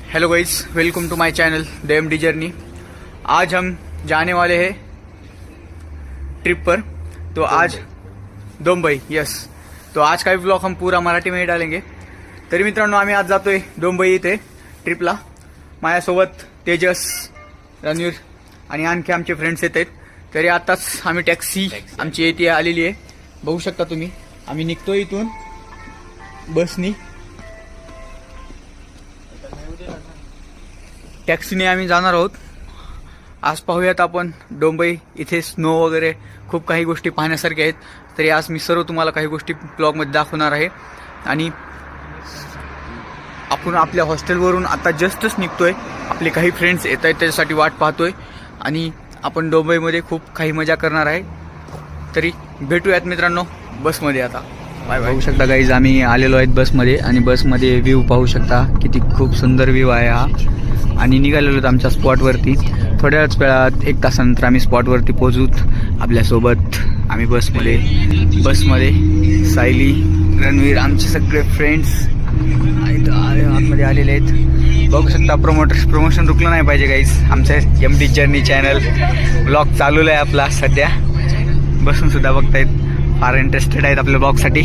Hello guys, welcome to my channel the MD journey. आज हम जाने वाले हैं ट्रिप पर। तो आज दोंबई, यस। तो आज का व्लॉग हम पूरा मराठी में डालेंगे। तरी मित्रांनो, आम्ही आज जातोय दोंबई इथे ट्रिपला। माझ्यासोबत तेजस, रणवीर आणि आणखी आमचे फ्रेंड्स येत आहेत। तरी आताच आम्ही टॅक्सी आमची येथे आलेली आहे, बघू शकता तुम्ही। आम्ही निघतोय इथून बसनी, टॅक्सीने आम्ही जाणार आहोत। आज पाहूयात आपण दोंबई, इथे स्नो वगैरे खूप काही गोष्टी पाहण्यासारख्या आहेत। तरी आज मी सर्व तुम्हाला काही गोष्टी ब्लॉगमध्ये दाखवणार आहे। आणि आपण आपल्या हॉस्टेलवरून आता जस्टच निघतोय, आपले काही फ्रेंड्स येत आहेत त्याच्यासाठी वाट पाहतोय आणि आपण दोंबईमध्ये खूप काही मजा करणार आहे। तरी भेटूयात मित्रांनो बसमध्ये आता। Bye bye. बघू शकता गाईज, आम्ही आलेलो आहेत बसमध्ये आणि बसमध्ये व्ह्यू पाहू शकता, किती खूप सुंदर व्ह्यू आहे हा। आणि निघालेलो आहोत आमच्या स्पॉटवरती। थोड्याच वेळात 1 तासानंतर आम्ही स्पॉटवरती पोहोचूत। आपल्यासोबत आम्ही बसमध्ये सायली, रणवीर, आमचे सगळे फ्रेंड्स आतमध्ये आलेले आहेत। बघू शकता, प्रमोशन रुकलं नाही पाहिजे गाईज। आमचं एमडी जर्नी चॅनल ब्लॉग चालू आहे आपला सध्या, बसून सुद्धा बघतायत, फार इंटरेस्टेड आहेत आपल्या ब्लॉगसाठी।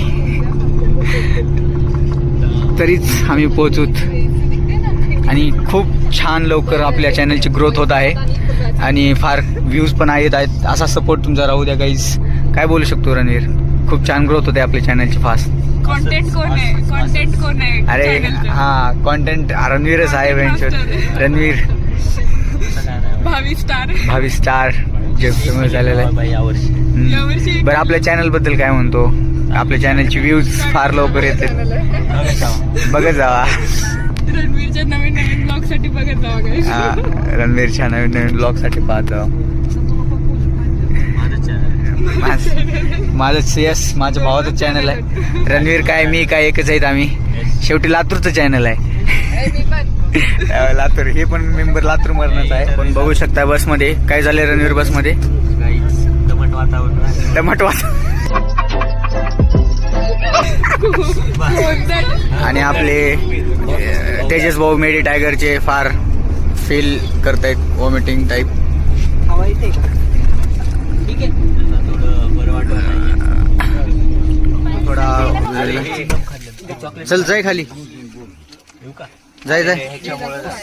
तरीच आम्ही पोहोचूत आणि खूप छान लवकर आपल्या चॅनलची ग्रोथ होत आहे आणि फार व्ह्यूज पण आहेत। असा सपोर्ट तुमचा राहू द्या गाईज। काय बोलू शकतो रणवीर, खूप छान ग्रोथ होते आपल्या चॅनलची फास्ट। कंटेंट कोण आहे? अरे हा, कंटेंट रणवीरच आहे। रणवीर भावी स्टार जे फेमस झालेला आहे। बरं, आपल्या चॅनल बद्दल काय म्हणतो? आपल्या चॅनलची व्ह्यूज फार लवकर येते, बघत जावा। रणवीरच्या नवीन ब्लॉग साठी बघत जावा। रणवीरच्या नवीन ब्लॉग साठी पाहत जावा। माझ्या भावाचं चॅनल आहे। रणवीर काय, मी काय एकच आहेत आम्ही। शेवटी लातूरचं चॅनल आहे। लातूर, हे पण मेंबर लातूर मरणच आहे। पण बघू शकता बसमध्ये काय झालंय रणवीर बसमध्ये, दमट वातावरण। आणि आपले तेजस भाऊ मेडी टायगरचे फार फील करतायत, वॉमिटिंग टाईप। थोडा चल, जाय खाली, जाय